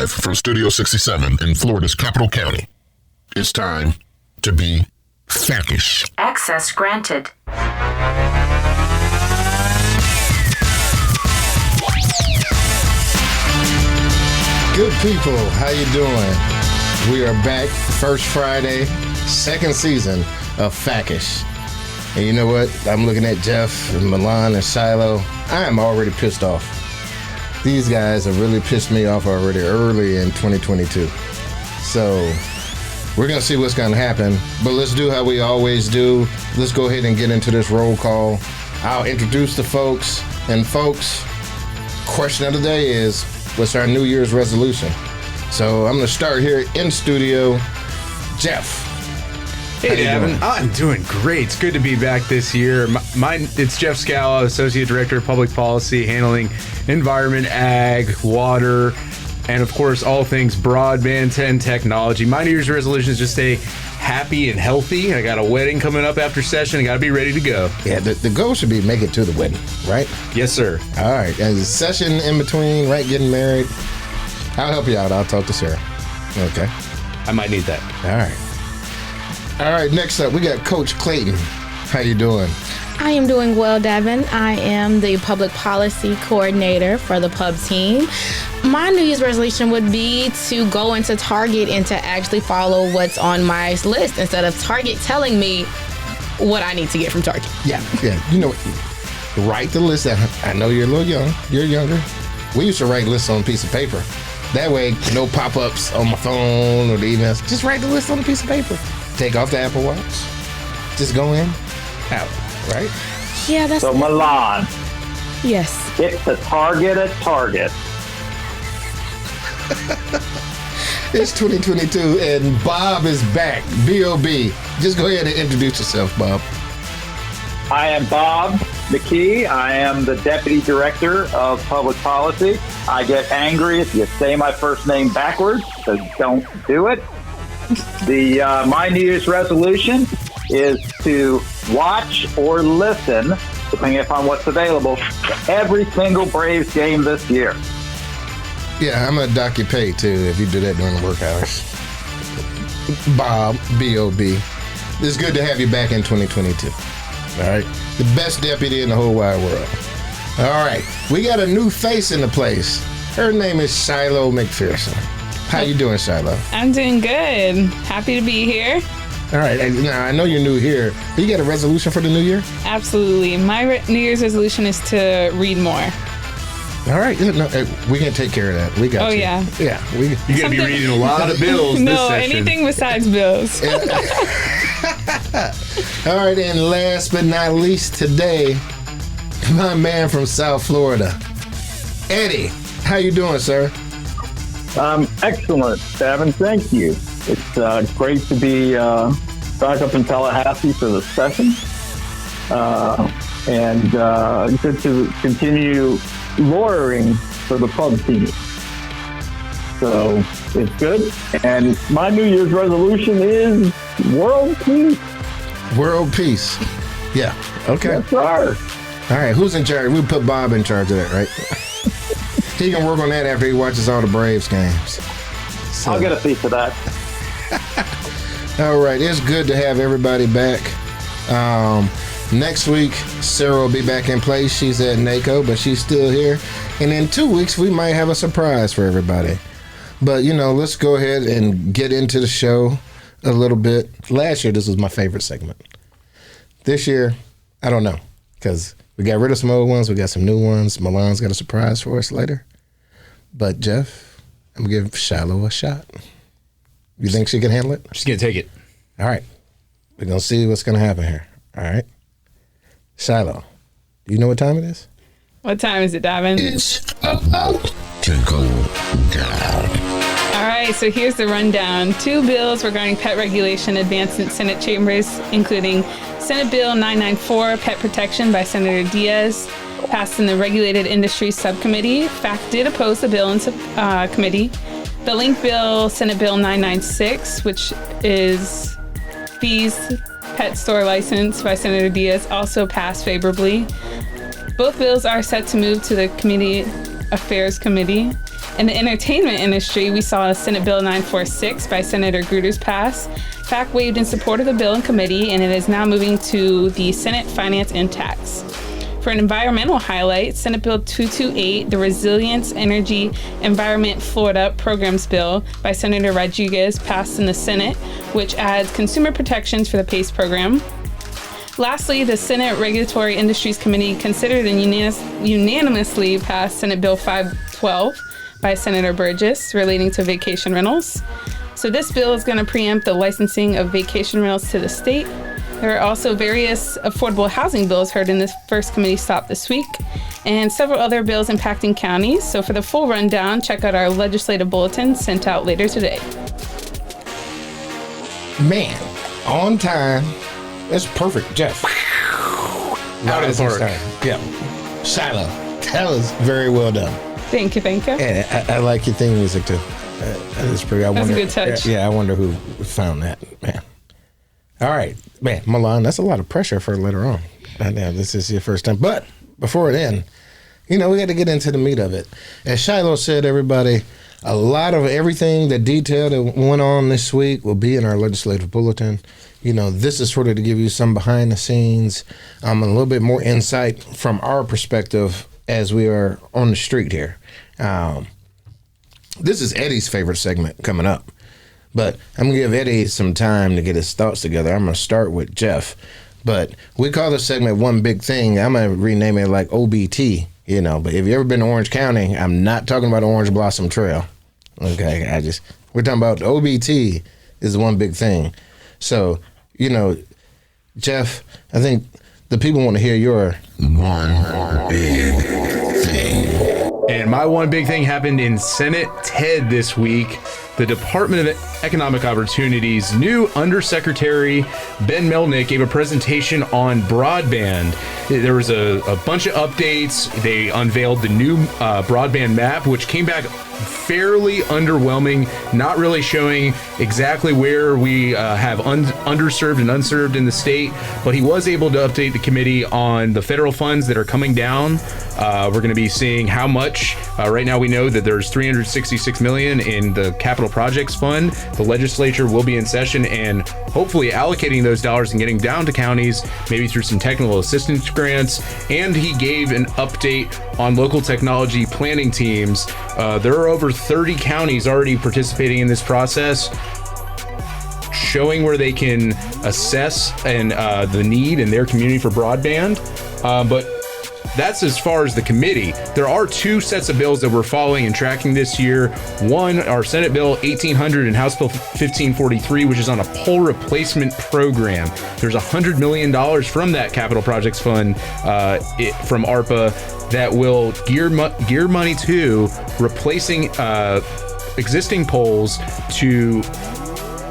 Live from Studio 67 in Florida's Capital County. It's time to be FAC-ish. Access granted. Good people, how you doing? We are back, first Friday, second season of FAC-ish. And you know what? I'm looking at Jeff and Milan and Shiloh. I am already pissed off. These guys have really pissed me off already early in 2022. So we're going to see what's going to happen. But let's do how we always do. Let's go ahead and get into this roll call. I'll introduce the folks. And folks, question of the day is, what's our New Year's resolution? So I'm going to start here in studio. Jeff. Hey, Davin. I'm doing great. It's good to be back this year. It's Jeff Scala, Associate Director of Public Policy, handling environment, ag, water, and of course, all things broadband and technology. My New Year's resolution is just stay happy and healthy. I got a wedding coming up after session. I got to be ready to go. Yeah, the goal should be make it to the wedding, right? Yes, sir. All right. And the session in between, right, getting married. I'll help you out. I'll talk to Sarah. Okay. I might need that. All right. All right, next up, we got Coach Clayton. How you doing? I am doing well, Devin. I am the Public Policy Coordinator for the Pub team. My New Year's resolution would be to go into Target and to actually follow what's on my list instead of Target telling me what I need to get from Target. Yeah. You know, write the list down. I know you're a little young. You're younger. We used to write lists on a piece of paper. That way, no pop-ups on my phone or the emails. Just write the list on a piece of paper. Take off the Apple Watch. Just go in, out, right? Yeah, that's... So, Milan. Yes. Get the Target at Target. It's 2022, and Bob is back. B.O.B. Just go ahead and introduce yourself, Bob. I am Bob McKee. I am the Deputy Director of Public Policy. I get angry if you say my first name backwards, so don't do it. My New Year's resolution is to watch or listen, depending upon what's available, every single Braves game this year. Yeah, I'm going to dock your pay, too, if you do that during the work hours. Bob, B.O.B. It's good to have you back in 2022. All right? The best deputy in the whole wide world. All right. We got a new face in the place. Her name is Shiloh McPherson. How you doing, Shiloh? I'm doing good. Happy to be here. All right. Now, I know you're new here, but you got a resolution for the new year? Absolutely. My New Year's resolution is to read more. All right. No, we can take care of that. We got you. Oh, yeah. Yeah. You're going to be reading a lot of bills this session. Anything besides bills. All right. And last but not least today, my man from South Florida, Eddie. How you doing, sir? Excellent, Davin. Thank you. It's great to be back up in Tallahassee for the session. And good to continue lawyering for the pub team. So it's good. And my New Year's resolution is world peace. World peace. Yeah. Okay. Yes, sir. All right. Who's in charge? We'll put Bob in charge of that, right? He can work on that after he watches all the Braves games. So. I'll get a piece of that. All right. It's good to have everybody back. Next week, Sarah will be back in place. She's at NACO, but she's still here. And in 2 weeks, we might have a surprise for everybody. But, let's go ahead and get into the show a little bit. Last year, this was my favorite segment. This year, I don't know, because we got rid of some old ones. We got some new ones. Milan's got a surprise for us later. But, Jeff, I'm going to give Shiloh a shot. You think she can handle it? She's going to take it. All right. We're going to see what's going to happen here. All right. Shiloh, do you know what time it is? What time is it, Davin? It's about to go down. All right, so here's the rundown. 2 bills regarding pet regulation advanced in Senate chambers, including Senate Bill 994, Pet Protection by Senator Diaz, passed in the Regulated Industries Subcommittee. FAC did oppose the bill in committee. The link bill, Senate Bill 996, which is fees pet store license by Senator Diaz, also passed favorably. Both bills are set to move to the Community Affairs Committee. In the entertainment industry, we saw Senate Bill 946 by Senator Gruder's pass. FAC waived in support of the bill in committee, and it is now moving to the Senate Finance and Tax. For an environmental highlight, Senate Bill 228, the Resilience, Energy, Environment, Florida Programs Bill by Senator Rodriguez, passed in the Senate, which adds consumer protections for the PACE program. Lastly, the Senate Regulatory Industries Committee considered and unanimously passed Senate Bill 512 by Senator Burgess relating to vacation rentals. So this bill is going to preempt the licensing of vacation rentals to the state. There are also various affordable housing bills heard in this first committee stop this week, and several other bills impacting counties. So for the full rundown, check out our legislative bulletin sent out later today. Man, on time. That's perfect, Jeff. Out of the park. Yeah. Shiloh, that was very well done. Thank you. And I like your theme music too. That's pretty. That's a good touch. Yeah, I wonder who found that, man. All right, man, Milan, that's a lot of pressure for later on. I know this is your first time. But before it ends, we got to get into the meat of it. As Shiloh said, everybody, a lot of everything, the detail that went on this week will be in our legislative bulletin. This is sort of to give you some behind the scenes, a little bit more insight from our perspective as we are on the street here. This is Eddie's favorite segment coming up. But I'm going to give Eddie some time to get his thoughts together. I'm going to start with Jeff. But we call this segment One Big Thing. I'm going to rename it like OBT, But if you've ever been to Orange County, I'm not talking about Orange Blossom Trail. Okay, we're talking about OBT is the one big thing. So, Jeff, I think the people want to hear your one big thing. And my one big thing happened in Senate TED this week. The Department of Economic Opportunity's new Undersecretary Ben Melnick gave a presentation on broadband. There was a bunch of updates. They unveiled the new broadband map, which came back fairly underwhelming, not really showing exactly where we have underserved and unserved in the state, but he was able to update the committee on the federal funds that are coming down. We're going to be seeing how much. Right now we know that there's $366 million in the Capital Projects Fund. The legislature will be in session and hopefully allocating those dollars and getting down to counties, maybe through some technical assistance grants. And he gave an update on local technology planning teams. There are over 30 counties already participating in this process, showing where they can assess and the need in their community for broadband. But that's as far as the committee. There are two sets of bills that we're following and tracking this year. One, our Senate Bill 1800 and House Bill 1543, which is on a pole replacement program. There's $100 million from that Capital Projects Fund from ARPA that will gear money to replacing existing poles to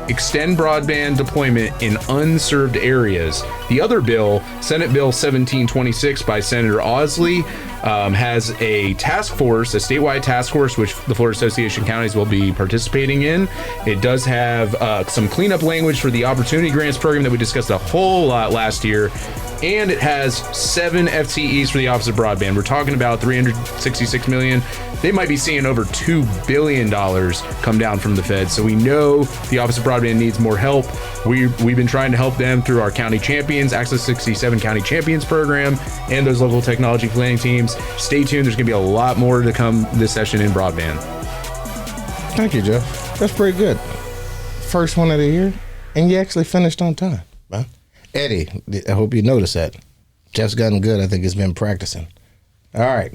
extend broadband deployment in unserved areas. The other bill, Senate Bill 1726 by Senator Osley, has a task force, a statewide task force, which the Florida Association of Counties will be participating in. It does have some cleanup language for the Opportunity Grants program that we discussed a whole lot last year. And it has 7 FTEs for the Office of Broadband. We're talking about $366 million. They might be seeing over $2 billion come down from the Fed. So we know the Office of Broadband needs more help. We've been trying to help them through our County Champions, Access 67 County Champions program, and those local technology planning teams. Stay tuned. There's going to be a lot more to come this session in broadband. Thank you, Jeff. That's pretty good. First one of the year, and you actually finished on time, huh? Eddie, I hope you noticed that. Jeff's gotten good. I think he's been practicing. All right.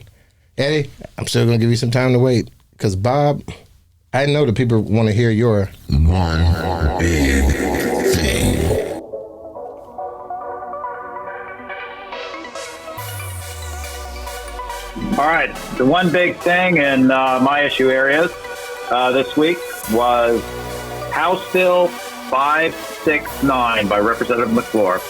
Eddie, I'm still going to give you some time to wait because, Bob, I know the people want to hear your one big thing. All right. The one big thing in my issue areas this week was House Bill 569 by Representative McClure.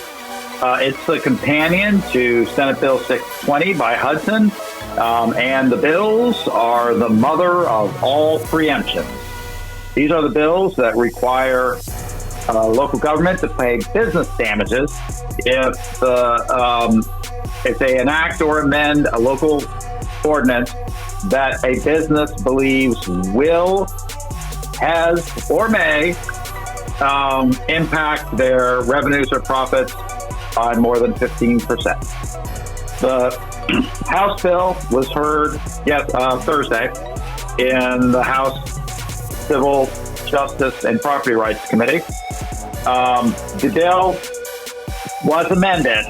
It's the companion to Senate Bill 620 by Hudson, and the bills are the mother of all preemptions. These are the bills that require local government to pay business damages if they enact or amend a local ordinance that a business believes will, has, or may impact their revenues or profits by more than 15%. The House bill was heard Thursday in the House Civil Justice and Property Rights Committee. The bill was amended.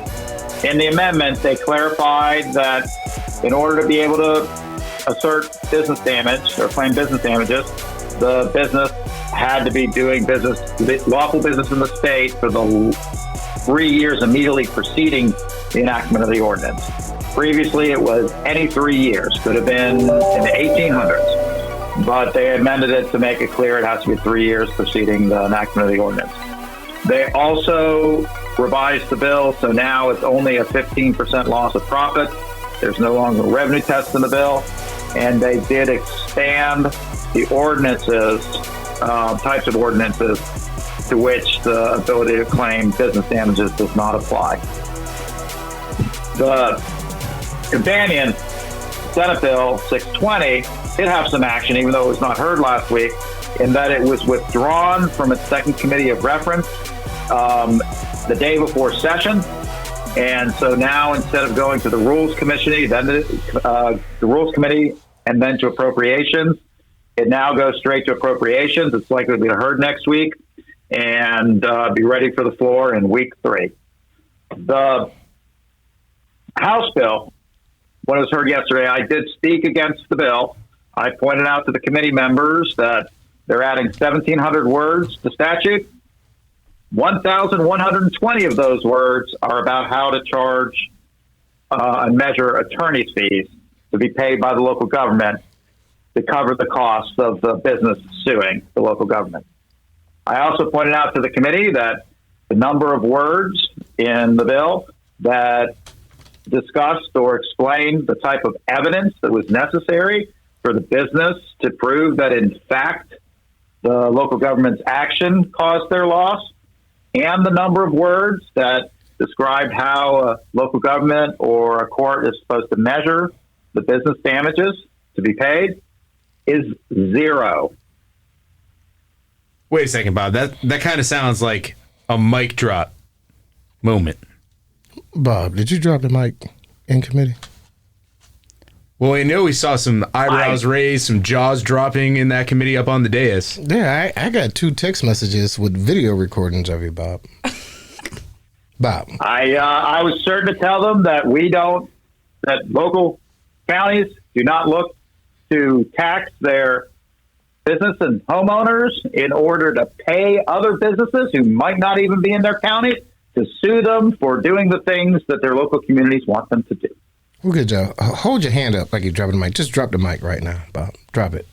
In the amendment, they clarified that in order to be able to assert business damage or claim business damages, the business had to be doing lawful business in the state for the 3 years immediately preceding the enactment of the ordinance. Previously, it was any 3 years. Could have been in the 1800s. But they amended it to make it clear it has to be 3 years preceding the enactment of the ordinance. They also revised the bill, so now it's only a 15% loss of profit. There's no longer a revenue test in the bill. And they did expand the ordinances, types of ordinances, to which the ability to claim business damages does not apply. The companion Senate Bill 620 did have some action, even though it was not heard last week, in that it was withdrawn from its second committee of reference the day before session. And so now, instead of going to the Rules Committee, then the Rules Committee, and then to Appropriations, it now goes straight to Appropriations. It's likely to be heard next week and be ready for the floor in week 3. The House bill, when it was heard yesterday, I did speak against the bill. I pointed out to the committee members that they're adding 1,700 words to statute. 1,120 of those words are about how to charge and measure attorney's fees to be paid by the local government to cover the costs of the business suing the local government. I also pointed out to the committee that the number of words in the bill that discussed or explained the type of evidence that was necessary for the business to prove that, in fact, the local government's action caused their loss, and the number of words that described how a local government or a court is supposed to measure the business damages to be paid is 0. Wait a second, Bob. That kind of sounds like a mic drop moment. Bob, did you drop the mic in committee? Well, I know we saw some eyebrows raised, some jaws dropping in that committee up on the dais. Yeah, I got 2 text messages with video recordings of you, Bob. Bob. I was certain to tell them that that local counties do not look to tax their business and homeowners in order to pay other businesses who might not even be in their county to sue them for doing the things that their local communities want them to do. Well, good job. Hold your hand up like you're dropping the mic. Just drop the mic right now, Bob. Drop it.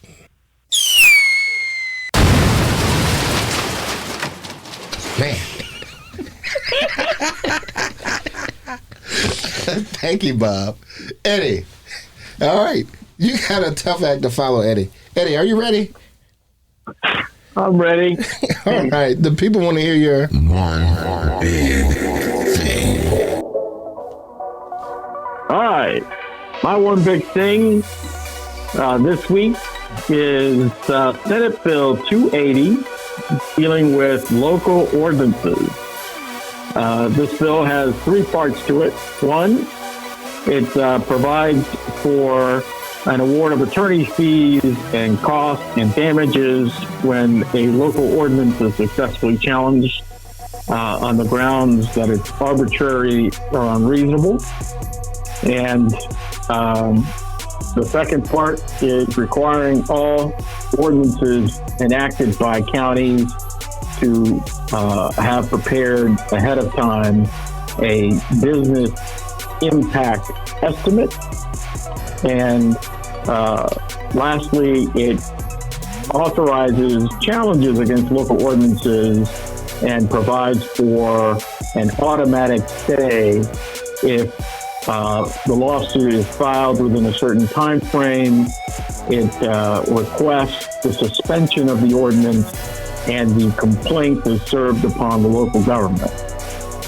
Man. Thank you, Bob. Eddie. All right. You got a tough act to follow, Eddie. Eddie, are you ready? I'm ready. All right. The people want to hear your One big thing. All right. My one big thing this week is Senate Bill 280 dealing with local ordinances. This bill has 3 parts to it. One, it provides for an award of attorney fees and costs and damages when a local ordinance is successfully challenged on the grounds that it's arbitrary or unreasonable. And the second part is requiring all ordinances enacted by counties to have prepared ahead of time a business impact estimate. And lastly, it authorizes challenges against local ordinances and provides for an automatic stay if the lawsuit is filed within a certain time frame. It requests the suspension of the ordinance and the complaint is served upon the local government.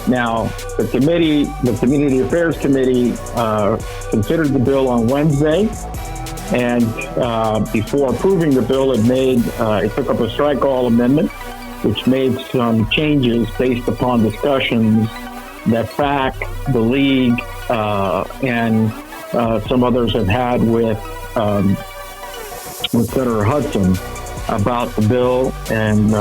Now, the Community Affairs Committee considered the bill on Wednesday, And before approving the bill, it took up a strike all amendment, which made some changes based upon discussions that FAC, the League, and some others have had with Senator Hudson about the bill, and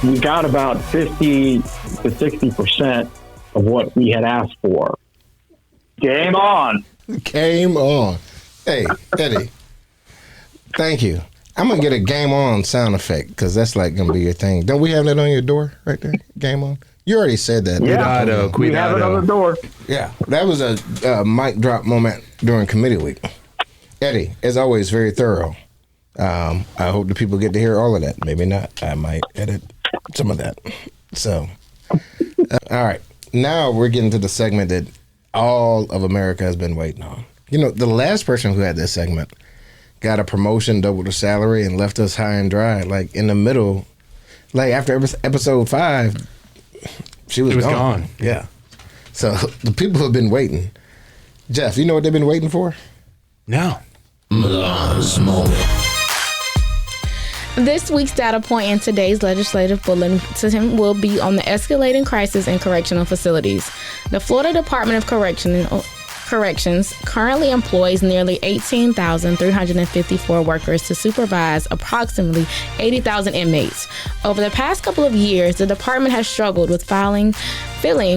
we got about 50 to 60% of what we had asked for. Game on. Game on. Hey, Eddie, thank you. I'm going to get a game on sound effect because that's like going to be your thing. Don't we have that on your door right there? Game on? You already said that. Yeah, we have it on the door. Yeah, that was a mic drop moment during committee week. Eddie, as always, very thorough. I hope the people get to hear all of that. Maybe not. I might edit some of that. So, all right. Now we're getting to the segment that all of America has been waiting on. You know, the last person who had this segment got a promotion, doubled her salary, and left us high and dry. Like in the middle, like after episode 5, she was gone. Yeah. So the people have been waiting. Jeff, you know what they've been waiting for? No. Milan's moment. This week's data point in today's legislative bulletin will be on the escalating crisis in correctional facilities. The Florida Department of Corrections currently employs nearly 18,354 workers to supervise approximately 80,000 inmates. Over the past couple of years, the department has struggled with filling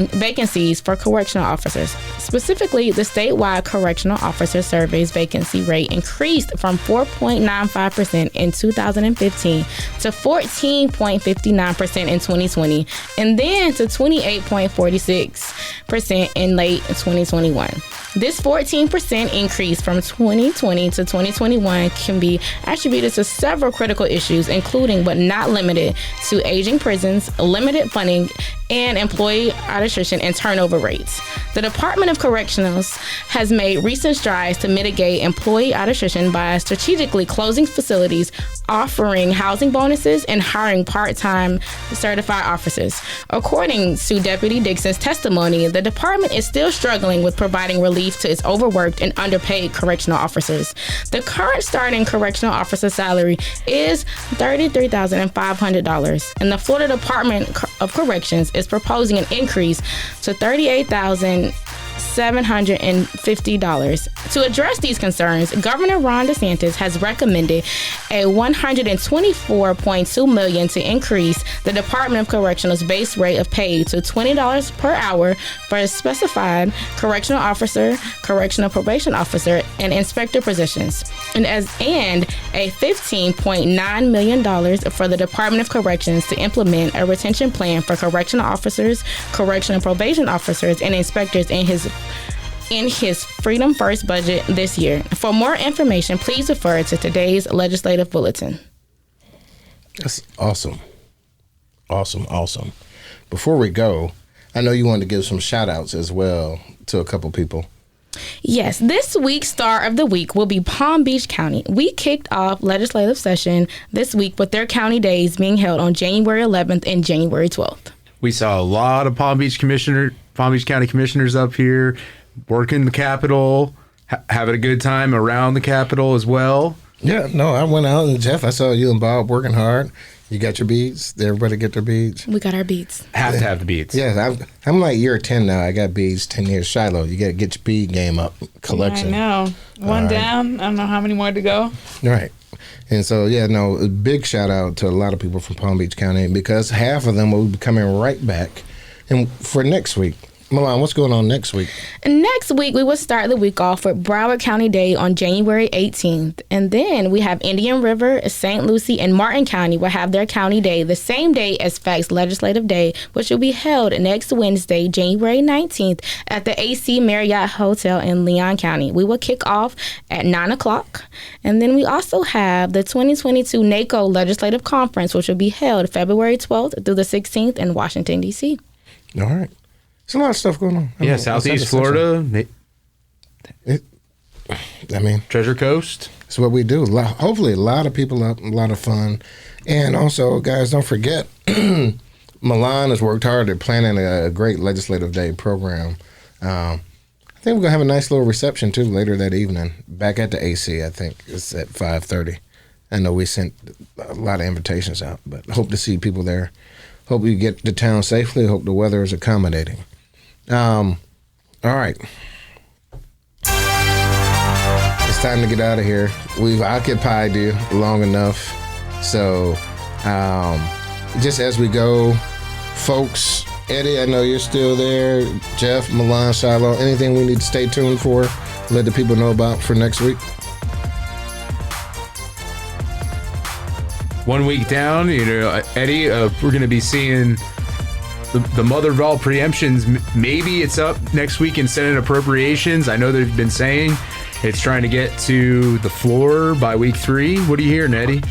vacancies for correctional officers. Specifically, the statewide correctional officer survey's vacancy rate increased from 4.95% in 2015 to 14.59% in 2020, and then to 28.46% in late 2021. This 14% increase from 2020 to 2021 can be attributed to several critical issues, including but not limited to aging prisons, limited funding, and employee attrition and turnover rates. The Department of Corrections has made recent strides to mitigate employee attrition by strategically closing facilities, offering housing bonuses, and hiring part-time certified officers. According to Deputy Dixon's testimony, the department is still struggling with providing relief to its overworked and underpaid correctional officers. The current starting correctional officer salary is $33,500, and the Florida Department of Corrections is proposing an increase to $38,750. To address these concerns, Governor Ron DeSantis has recommended a $124.2 million to increase the Department of Correctional's base rate of pay to $20 per hour for specified correctional officer, correctional probation officer, and inspector positions, and a $15.9 million for the Department of Corrections to implement a retention plan for correctional officers, correctional probation officers, and inspectors in his Freedom First budget this year. For more information, please refer to today's legislative bulletin. That's awesome. Awesome. Before we go, I know you wanted to give some shout outs as well to a couple people. Yes, this week's star of the week will be Palm Beach County. We kicked off legislative session this week with their county days being held on January 11th and January 12th. We saw a lot of Palm Beach County commissioners up here working the Capitol, having a good time around the Capitol as well. Yeah, no, I went out and Jeff, I saw you and Bob working hard. You got your beads? Did everybody get their beads? We got our beads. Have to have the beads. Yeah, I'm like year 10 now. I got beads 10 years. Shiloh, you got to get your bead game up, collection. I know. One down. I don't know how many more to go. Right. And so, a big shout out to a lot of people from Palm Beach County because half of them will be coming right back and for next week. Milan, what's going on next week? Next week, we will start the week off with Broward County Day on January 18th. And then we have Indian River, St. Lucie, and Martin County will have their county day the same day as FAC's Legislative Day, which will be held next Wednesday, January 19th at the AC Marriott Hotel in Leon County. We will kick off at 9 o'clock. And then we also have the 2022 NACO Legislative Conference, which will be held February 12th through the 16th in Washington, D.C. All right. There's a lot of stuff going on. Southeast Florida. Treasure Coast. It's what we do. Hopefully, a lot of people up, a lot of fun. And also, guys, don't forget, Milan has worked hard at planning a great Legislative Day program. I think we're gonna have a nice little reception too later that evening. Back at the AC, I think it's at 5:30. I know we sent a lot of invitations out, but hope to see people there. Hope we get to town safely. Hope the weather is accommodating. All right. It's time to get out of here. We've occupied you long enough. So just as we go, folks, Eddie, I know you're still there. Jeff, Milan, Shiloh, anything we need to stay tuned for? Let the people know about for next week? 1 week down, Eddie, we're going to be seeing the mother of all preemptions. Maybe it's up next week in Senate Appropriations. I know they've been saying it's trying to get to the floor by week 3. What are you hearing, Eddie?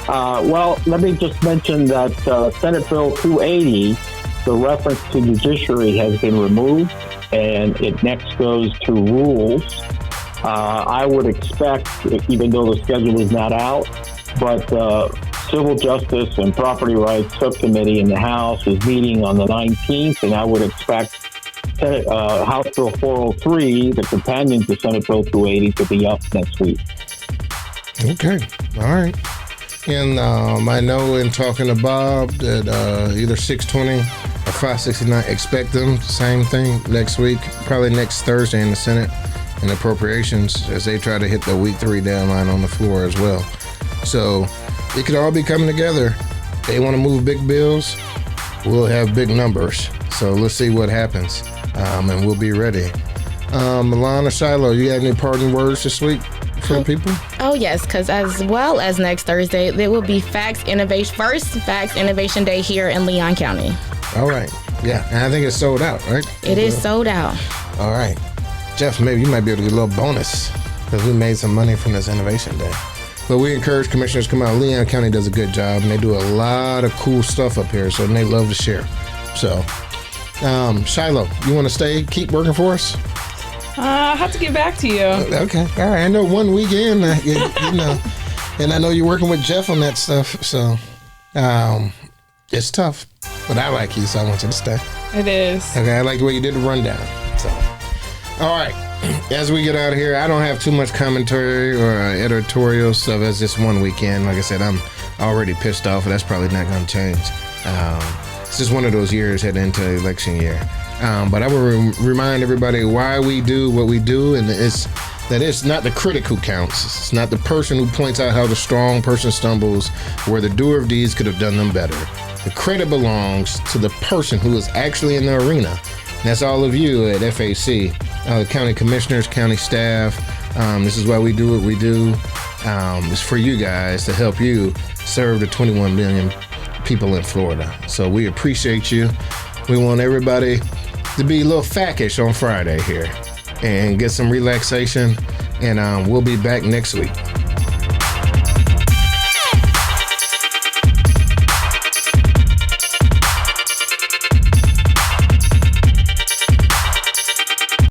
Well, let me just mention that Senate Bill 280, the reference to judiciary has been removed, and it next goes to rules. I would expect, even though the schedule is not out, but Civil Justice and Property Rights Subcommittee in the House is meeting on the 19th, and I would expect House Bill 403, the companion to Senate Bill 280, to be up next week. Okay. All right. And I know in talking to Bob that either 620 or 569, expect them, same thing, next week, probably next Thursday in the Senate and Appropriations as they try to hit the week 3 deadline on the floor as well. So it could all be coming together. They want to move big bills, we'll have big numbers. So let's see what happens, and we'll be ready. Milan or Shiloh, you got any parting words this week for the people? Oh, yes, because as well as next Thursday, there will be FAC's FAC's Innovation Day here in Leon County. All right. Yeah, and I think it's sold out, right? It is sold out. All right. Jeff, maybe you might be able to get a little bonus because we made some money from this Innovation Day. But we encourage commissioners to come out. Leon County does a good job, and they do a lot of cool stuff up here, so they love to share. So, Shiloh, you want to stay, keep working for us? I'll have to get back to you. Okay. All right. I know one weekend, you know, and I know you're working with Jeff on that stuff, so it's tough. But I like you, so I want you to stay. It is. Okay. I like the way you did the rundown. So, all right. As we get out of here, I don't have too much commentary or editorial stuff. It's just one weekend. Like I said, I'm already pissed off, and that's probably not going to change. It's just one of those years heading into election year. But I will remind everybody why we do what we do, and it's not the critic who counts. It's not the person who points out how the strong person stumbles, where the doer of deeds could have done them better. The credit belongs to the person who is actually in the arena. And that's all of you at FAC, county commissioners, county staff. This is why we do what we do. It's for you guys to help you serve the 21 million people in Florida. So we appreciate you. We want everybody to be a little FAC-ish on Friday here and get some relaxation. And we'll be back next week.